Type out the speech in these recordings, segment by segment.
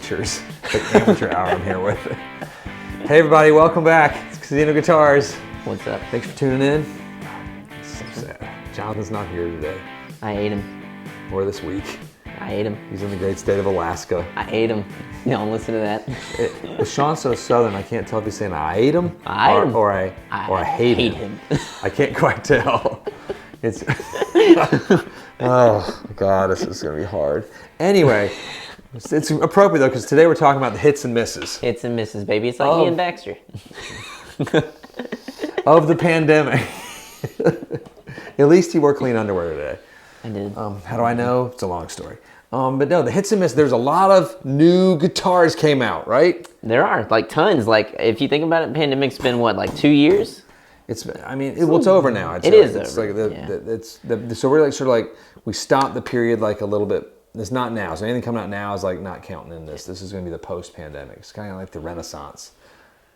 amateurs. The amateur hour I'm here with. Hey everybody, welcome back. It's Casino Guitars. What's up? Thanks for tuning in. So sad. Jonathan's not here today. I ate him. Or this week. I ate him. He's in the great state of Alaska. I ate him. You don't listen to that. With Sean so southern, I can't tell if he's saying I ate him or I hate him. I can't quite tell. It's oh God, this is gonna be hard. Anyway, it's appropriate though because today we're talking about the hits and misses. Hits and misses, baby. It's like me and Baxter. Of the pandemic. At least he wore clean underwear today. I did. How do I know? It's a long story. But no, the hits and misses. There's a lot of new guitars came out, right? There are like tons. Like if you think about it, pandemic's been what, like 2 years? It's. I mean, it's over now. It is It's over. like so we're like sort of like we stopped the period like a little bit. It's not now. So anything coming out now is like not counting in this. This is going to be the post-pandemic. It's kind of like the Renaissance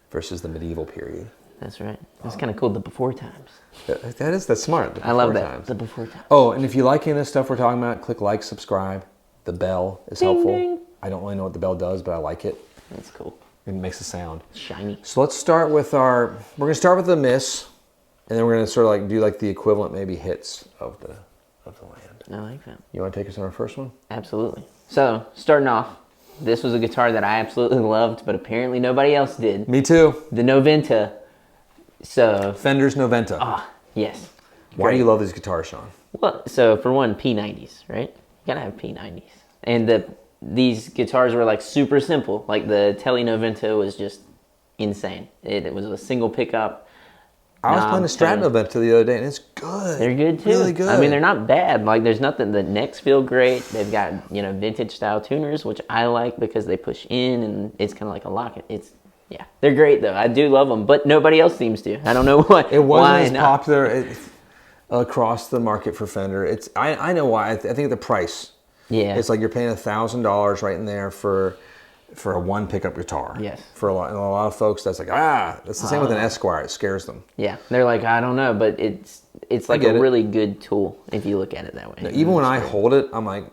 versus the medieval period. That's right. It's kind of cool. The before times. That's smart. I love that. Times. The before times. Oh, and if you like any of this stuff we're talking about, click like, subscribe. The bell is helpful. Ding. I don't really know what the bell does, but I like it. That's cool. It makes a sound. Shiny. So let's start with we're going to start with the miss, and then we're going to sort of like do like the equivalent maybe hits of the land. I like that. You want to take us on our first one? Absolutely. So starting off, this was a guitar that I absolutely loved, but apparently nobody else did. Me too. The Noventa. So Fender's Noventa. yes. Why do you love these guitars, Sean? Well, so for one, P90s, right? You gotta have P90s. And these guitars were like super simple. Like the Tele Noventa was just insane. It was a single pickup. I was playing a Strat Noventa the other day, and it's good. They're good too. Really good. I mean, they're not bad. Like there's nothing. The necks feel great. They've got vintage style tuners, which I like because they push in and it's kind of like a locket. They're great though. I do love them, but nobody else seems to. I don't know why. It wasn't as popular across the market for Fender. I know why. I think the price. Yeah. It's like you're paying $1,000 right in there for a one pickup guitar. Yes. For a lot of folks, that's like that's the same with an Esquire. It scares them. Yeah. They're like, I don't know, but it's like a really good tool if you look at it that way. Now, even when I hold it, I'm like,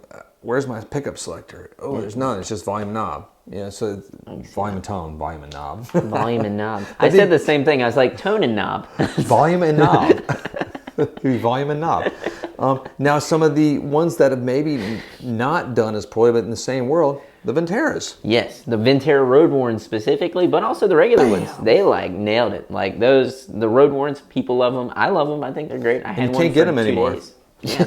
where's my pickup selector? Oh, there's none. It's just volume and knob. Yeah, so volume and tone, volume and knob. Volume and knob. I said the same thing. I was like, tone and knob. Volume and knob. Volume and knob. Now, some of the ones that have maybe not done as poorly, but in the same world, the Venteras. Yes, the Ventera Road Warrens specifically, but also the regular ones. They like nailed it. Like the Road Warrens, people love them. I love them. I think they're great. I had you can't get them anymore. Yeah.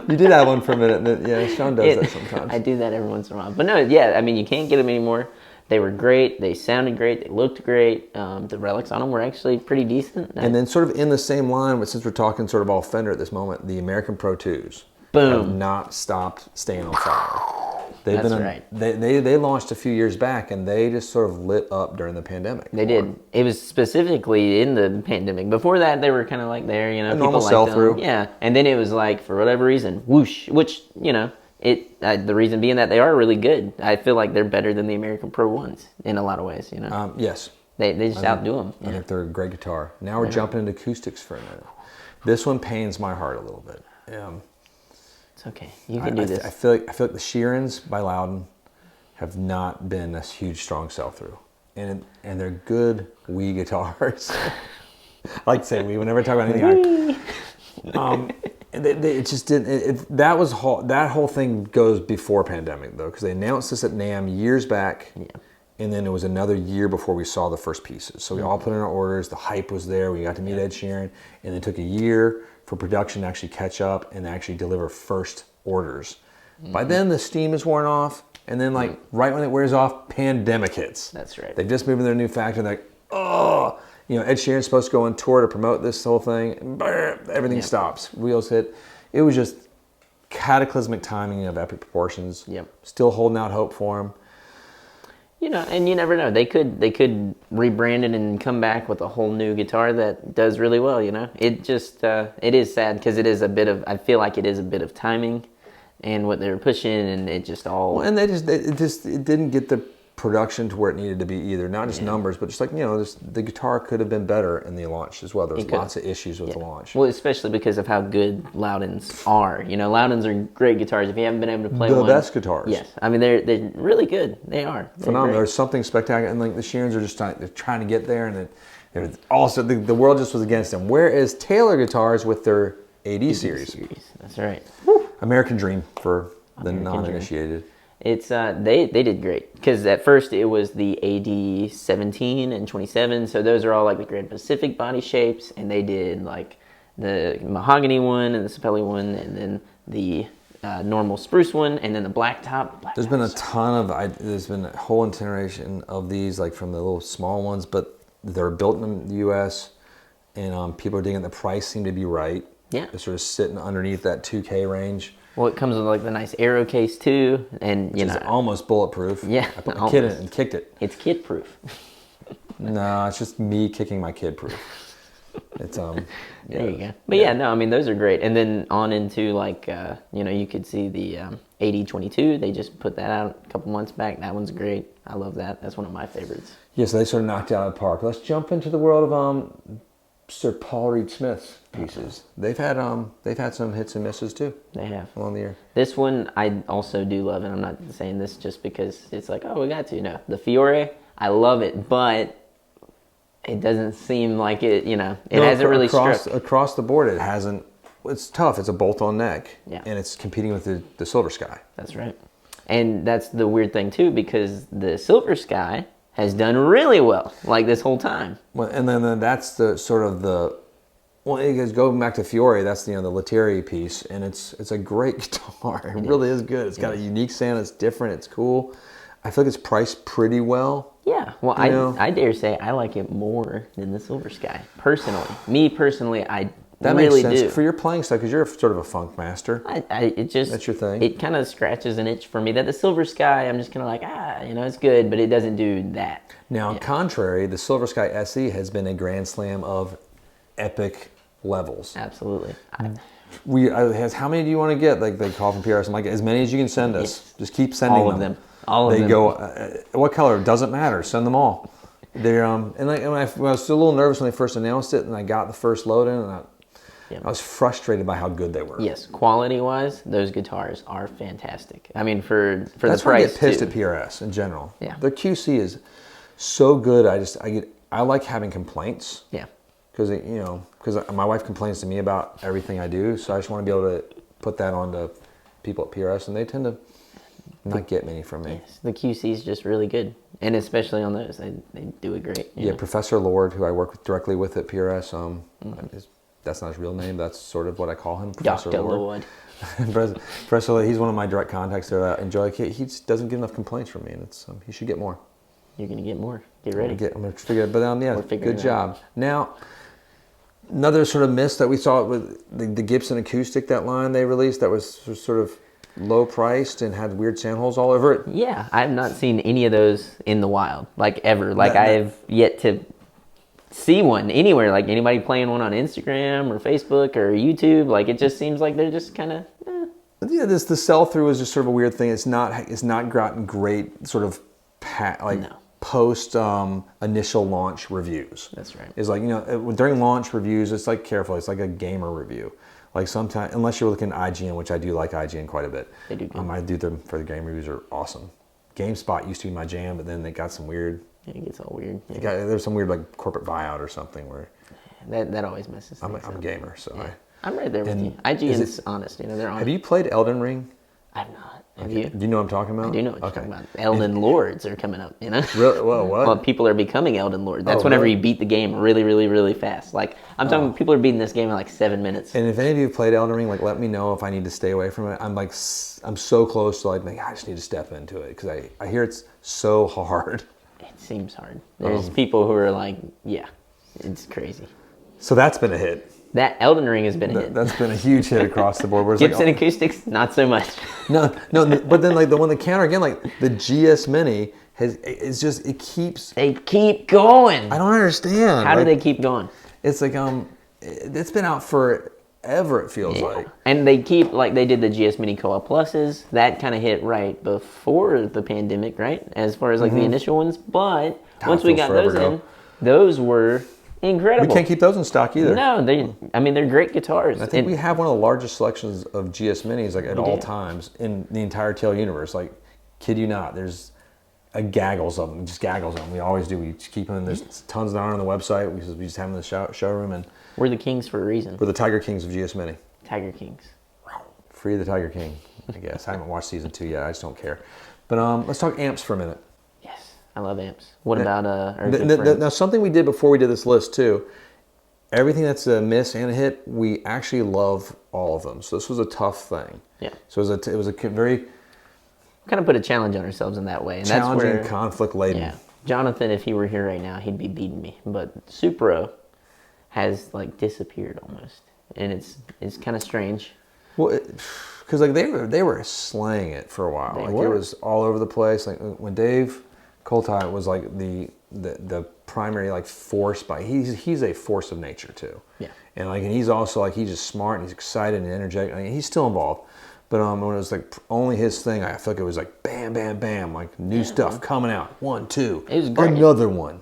You did have one for a minute. Yeah, Sean does that sometimes. I do that every once in a while. But no, yeah, I mean, you can't get them anymore. They were great. They sounded great. They looked great. The relics on them were actually pretty decent. And then sort of in the same line, but since we're talking sort of all Fender at this moment, the American Pro 2s have not stopped staying on fire. That's right. They launched a few years back, and they just sort of lit up during the pandemic. They did. It was specifically in the pandemic. Before that, they were kind of like there, a people normal liked sell-through. them. Yeah, and then it was like, for whatever reason, whoosh, which, the reason being that they are really good. I feel like they're better than the American Pro 1s in a lot of ways, Yes. They just outdo them. I think they're a great guitar. Now we're jumping into acoustics for a minute. This one pains my heart a little bit. It's okay. You can do this. I feel like the Sheerans by Loudon have not been a huge, strong sell-through. And they're good wee guitars. I like to say wee whenever I talk about anything. It just didn't. That whole thing goes before pandemic though, because they announced this at NAMM years back, and then it was another year before we saw the first pieces. So we all put in our orders. The hype was there. We got to meet Ed Sheeran, and it took a year for production to actually catch up and actually deliver first orders. By then, the steam is worn off, and then right when it wears off, pandemic hits. That's right. They've just moved in their new factory. And they're like, oh. Ed Sheeran's supposed to go on tour to promote this whole thing. And everything stops. Wheels hit. It was just cataclysmic timing of epic proportions. Yep. Still holding out hope for him. And you never know. They could rebrand it and come back with a whole new guitar that does really well. It just it is sad because it is a bit of. I feel like it is a bit of timing, and what they were pushing, and it just all. Well, and it didn't get the production to where it needed to be either. Not just numbers, but just like, the guitar could have been better in the launch as well. There's lots of issues with the launch. Well, especially because of how good Loudons are. Loudons are great guitars. If you haven't been able to play the one. best guitars. Yes. I mean, they're really good. They are. They're phenomenal. great. There's something spectacular. And like the Sheerans are just they're trying to get there. And then also the world just was against them. Whereas Taylor guitars with their AD series. That's right. American Dream for the non-initiated. It's they did great because at first it was the AD 17 and 27, so those are all like the Grand Pacific body shapes, and they did like the mahogany one and the sapelli one, and then the normal spruce one, and then the black top. There's been a ton of there's been a whole iteration of these, like from the little small ones, but they're built in the U.S. and people are digging. The price seemed to be right. Yeah, they're sort of sitting underneath that 2K range. Well, it comes with like the nice aero case too, and Which is almost bulletproof. Yeah, I put my kid in it and kicked it. It's kid proof. No, it's just me kicking my kid proof. It's There you go. But no, I mean those are great. And then on into like you could see the AD22. They just put that out a couple months back. That one's great. I love that. That's one of my favorites. Yeah, so they sort of knocked it out of the park. Let's jump into the world of Sir Paul Reed Smith's pieces. They've had some hits and misses too. They have along the year. This one I also do love, and I'm not saying this just because it's like, oh, we got to. No, the Fiore, I love it, but it doesn't seem like it. It hasn't really struck across the board. It hasn't. It's tough. It's a bolt-on neck, and it's competing with the Silver Sky. That's right, and that's the weird thing too, because the Silver Sky has done really well, like this whole time. Well, and then that's the sort of it goes going back to Fiore. That's the Lettieri piece, and it's a great guitar. It really is good. It's got a unique sound. It's different. It's cool. I feel like it's priced pretty well. Yeah. Well, I dare say I like it more than the Silver Sky personally. Me personally, that really makes sense do. For your playing style, because you're sort of a funk master. That's your thing. It kind of scratches an itch for me. That the Silver Sky, I'm just kind of like, it's good, but it doesn't do that. Now, on contrary, the Silver Sky SE has been a grand slam of epic levels. Absolutely. How many do you want to get? Like they call from PRS. I'm like, as many as you can send us. Yes. Just keep sending all of them. All of them. They go, what color? Doesn't matter. Send them all. They're and I was still a little nervous when they first announced it, and I got the first load in, and I was frustrated by how good they were. Yes, quality-wise, those guitars are fantastic. I mean, for That's the price, why I get pissed at PRS in general. Yeah, their QC is so good. I like having complaints. Yeah, because my wife complains to me about everything I do, so I just want to be able to put that on to people at PRS, and they tend to not get many from me. Yes, the QC is just really good, and especially on those, they do it great. Yeah, Professor Lord, who I work directly with at PRS, that's not his real name. That's sort of what I call him, Professor Lord. Professor Lord, he's one of my direct contacts that I enjoy. He just doesn't get enough complaints from me, and he should get more. You're gonna get more. Get ready. I'm gonna figure it. But good job. Now, another sort of miss that we saw with the Gibson Acoustic, that line they released that was sort of low priced and had weird sand holes all over it. Yeah, I have not seen any of those in the wild, like ever. Like I have yet to see one anywhere. Like anybody playing one on Instagram or Facebook or YouTube. Like it just seems like they're just kind of. Yeah, the sell through is just sort of a weird thing. It's not gotten great sort of post initial launch reviews. That's right. It's like during launch reviews, it's like careful. It's like a gamer review. Like sometimes, unless you're looking at IGN, which I do like IGN quite a bit. They do good. I do them for the game reviews are awesome. GameSpot used to be my jam, but then they got some weird. Yeah, it gets all weird. Yeah. There's some weird like corporate buyout or something where. That always messes. I'm a gamer, so I'm right there with you. IGN's honest. They're honest. Have you played Elden Ring? I've not. Have you? Do you know what I'm talking about? I do know what you're talking about. Elden Lords are coming up, Really? Well, what? Well, people are becoming Elden Lords. That's whenever you beat the game really, really, really fast. Like, I'm talking, people are beating this game in like 7 minutes. And if any of you have played Elden Ring, like, let me know if I need to stay away from it. I'm so close to like, I just need to step into it because I hear it's so hard. It seems hard. There's people who are like, yeah, it's crazy. So that's been a hit. That Elden Ring has been a hit. That's been a huge hit across the board. Gibson Acoustics, not so much. No, but then like the one that counter again, like the GS Mini it keeps. They keep going. I don't understand. How do they keep going? It's like it's been out for forever, it feels like. And they keep, like they did the GS Mini Koa Pluses. That kind of hit right before the pandemic, right? As far as like the initial ones. But once we got those in, those were incredible. We can't keep those in stock either. No, they're great guitars. I think we have one of the largest selections of GS Minis like at all times in the entire tail universe. Like, kid you not, there's a gaggles of them, just gaggles of them. We always do. We just keep them. There's tons down on the website. We just have them in the showroom, and we're the kings for a reason. We're the Tiger Kings of GS Mini. Tiger Kings. Free the Tiger King, I guess. I haven't watched season 2 yet. I just don't care. But let's talk amps for a minute. Yes, I love amps. What about now something we did before we did this list too. Everything that's a miss and a hit, we actually love all of them. So this was a tough thing. Yeah. So it was a very kind of put a challenge on ourselves in that way. And challenging, that's where, conflict laden. Yeah. Jonathan, if he were here right now, he'd be beating me. But Supro has like disappeared almost, and it's kind of strange. Well, because like they were slaying it for a while. It was all over the place. Like when Dave Coltine was like the primary like force by he's a force of nature too. Yeah. And he's also like he's just smart and he's excited and energetic. I mean, he's still involved. But when it was like only his thing, I feel like it was like bam, bam, bam, like new stuff coming out. 1, 2. It was great. Another one.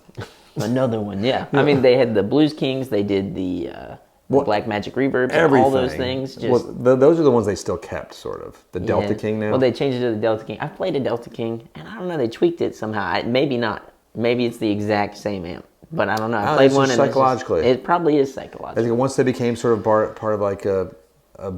Another one, yeah. I mean, they had the Blues Kings. They did the Black Magic Reverbs. Everything. All those things. Those are the ones they still kept, sort of. The Delta King now. Well, they changed it to the Delta King. I've played a Delta King, and I don't know. They tweaked it somehow. Maybe not. Maybe it's the exact same amp. But I don't know. I played one, and psychologically. It probably is psychological. I think once they became sort of part of like a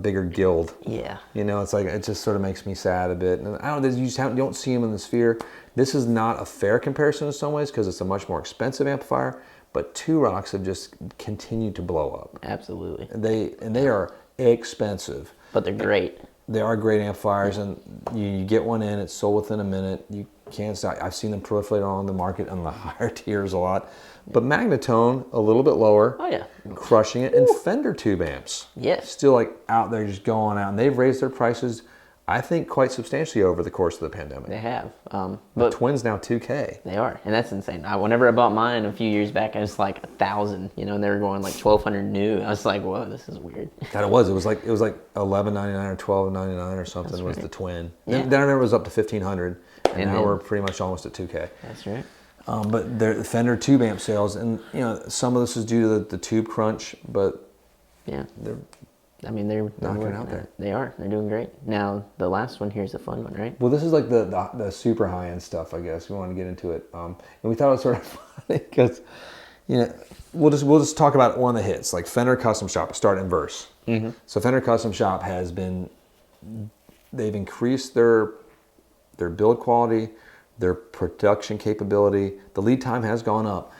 bigger guild. Yeah. It's like it just sort of makes me sad a bit. And I don't know, you don't see them in the Sphere. This is not a fair comparison in some ways because it's a much more expensive amplifier, but Two Rocks have just continued to blow up. Absolutely. They are expensive. But they're great. They are great amplifiers, and you get one in, it's sold within a minute. You can't stop. I've seen them proliferate on the market on the higher tiers a lot. But Magnatone, a little bit lower. Oh, yeah. Crushing it. And Fender tube amps. Yes. Still like out there just going out. And they've raised their prices, I think, quite substantially over the course of the pandemic. They have. But Twin's now $2,000. They are. And that's insane. Whenever I bought mine a few years back, I was like $1,000, and they were going like $1,200 new. I was like, whoa, this is weird. That it was. It was like $11.99 or $12.99 or something was the Twin. Yeah. Then I remember it was up to $1,500. And now we're pretty much almost at $2,000. That's right. But the Fender tube amp sales, and some of this is due to the tube crunch, but they're knocking it out there. They are. They're doing great. Now the last one here is a fun one, right? Well, this is like the super high end stuff, I guess. We want to get into it, and we thought it was sort of funny because we'll just talk about one of the hits, like Fender Custom Shop. Start in verse. Mm-hmm. So Fender Custom Shop they've increased their build quality, their production capability. The lead time has gone up,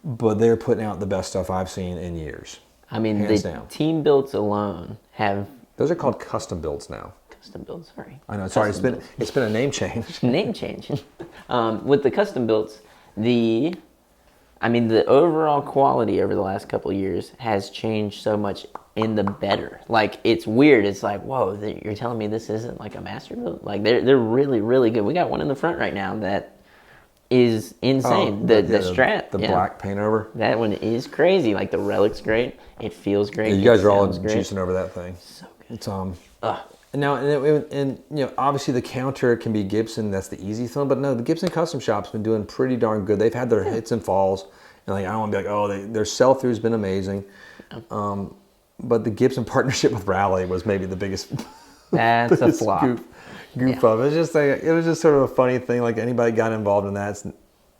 but they're putting out the best stuff I've seen in years. I mean, hands down. Team builds alone have... Those are called custom builds now. Custom builds, sorry. I know, sorry, it's been a name change. Name change. With the custom builds, the overall quality over the last couple of years has changed so much in the better. Like, it's weird. It's like, whoa, you're telling me this isn't like a master build? Like, they're really, really good. We got one in the front right now that is insane. The Strat. The black paint over. That one is crazy. Like, the Relic's great. It feels great. Yeah, you guys are all juicing over that thing. So good. It's now, obviously the counter can be Gibson. That's the easy thing. But no, the Gibson Custom Shop's been doing pretty darn good. They've had their hits and falls, and I don't want to be like, their sell through's been amazing. But the Gibson partnership with Raleigh was maybe the biggest. That's a flop. Goof up. It was just sort of a funny thing. Like anybody got involved in that,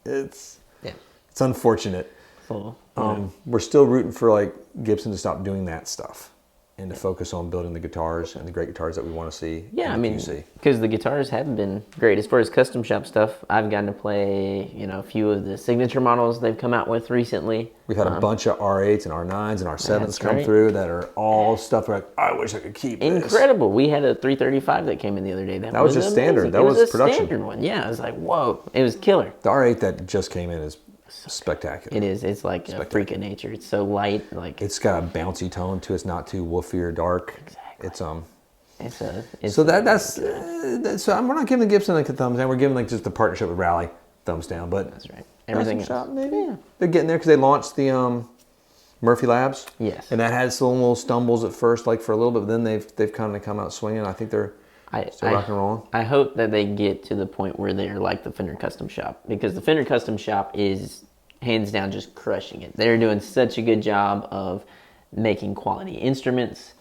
it's unfortunate. We're still rooting for like Gibson to stop doing that stuff and to focus on building the guitars and the great guitars that we want to see. Yeah, because the guitars have been great. As far as custom shop stuff, I've gotten to play, a few of the signature models they've come out with recently. We've had a bunch of R8s and R9s and R7s come through that are all stuff like, I wish I could keep this. Incredible. We had a 335 that came in the other day. That was just amazing. Standard. That was production. Standard one. Yeah, I was like, whoa. It was killer. The R8 that just came in is spectacular. It is. It's like a freak of nature. It's so light. It's got a bouncy tone to it. It's not too woofy or dark. Exactly. So we're not giving Gibson like a thumbs down. We're giving like just the partnership with Raleigh thumbs down. But that's right. Everything else, maybe they're getting there because they launched the Murphy Labs. Yes. And that had some little stumbles at first, like for a little bit, but then they've kind of come out swinging. I think they're still rock and rolling. I hope that they get to the point where they're like the Fender Custom Shop, because the Fender Custom Shop is hands down just crushing it. They're doing such a good job of making quality instruments,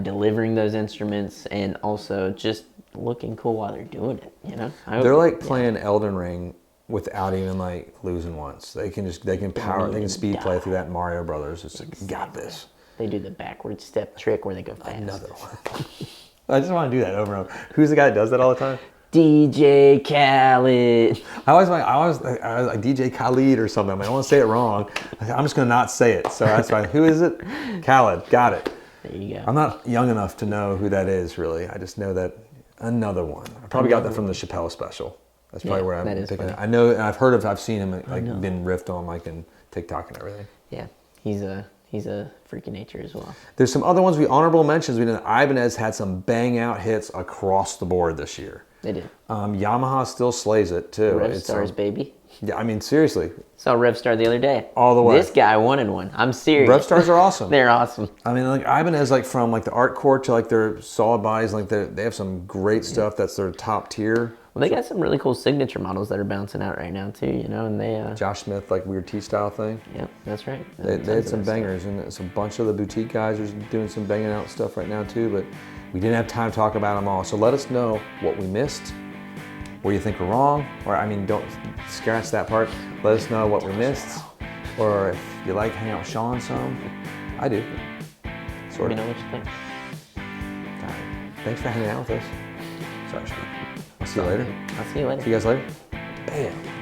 delivering those instruments, and also just looking cool while they're doing it. You know, They're like playing Elden Ring without even like losing once. They can speed play through that Mario Brothers. It's like, got this. They do the backward step trick where they go fast. Another one. I just want to do that over and over. Who's the guy that does that all the time? DJ Khaled. I always like DJ Khaled or something. I mean, I don't want to say it wrong. I'm just going to not say it. So that's fine. Who is it? Khaled. Got it. There you go. I'm not young enough to know who that is, really. I just know that another one. I probably got that from the Chappelle special. That's probably where I'm thinking. I know, and I've seen him like been riffed on like in TikTok and everything. Yeah, he's a freak of nature as well. There's some other ones honorable mentions. We know Ibanez had some bang out hits across the board this year. They did. Yamaha still slays it too. Revstars, baby. Yeah, I mean seriously. Saw Revstar the other day. All the way. This guy wanted one. I'm serious. Revstars are awesome. They're awesome. I mean, like Ibanez, like from like the art core to like their solid bodies, like they have some great stuff. That's their top tier. Well, they got some really cool signature models that are bouncing out right now too. You know, and they. Josh Smith, like weird T-style thing. Yep, that's right. They had some bangers, and it's a bunch of the boutique guys are doing some banging out stuff right now too. But we didn't have time to talk about them all. So let us know what we missed, where you think we're wrong, or I mean, don't scratch that part. Let us know what we missed, or if you like hang out with Sean some. I do. Let me know what you think. All right. Thanks for hanging out with us. Sorry, Sean. I'll see you later. I'll see you later. See you guys later. Bam.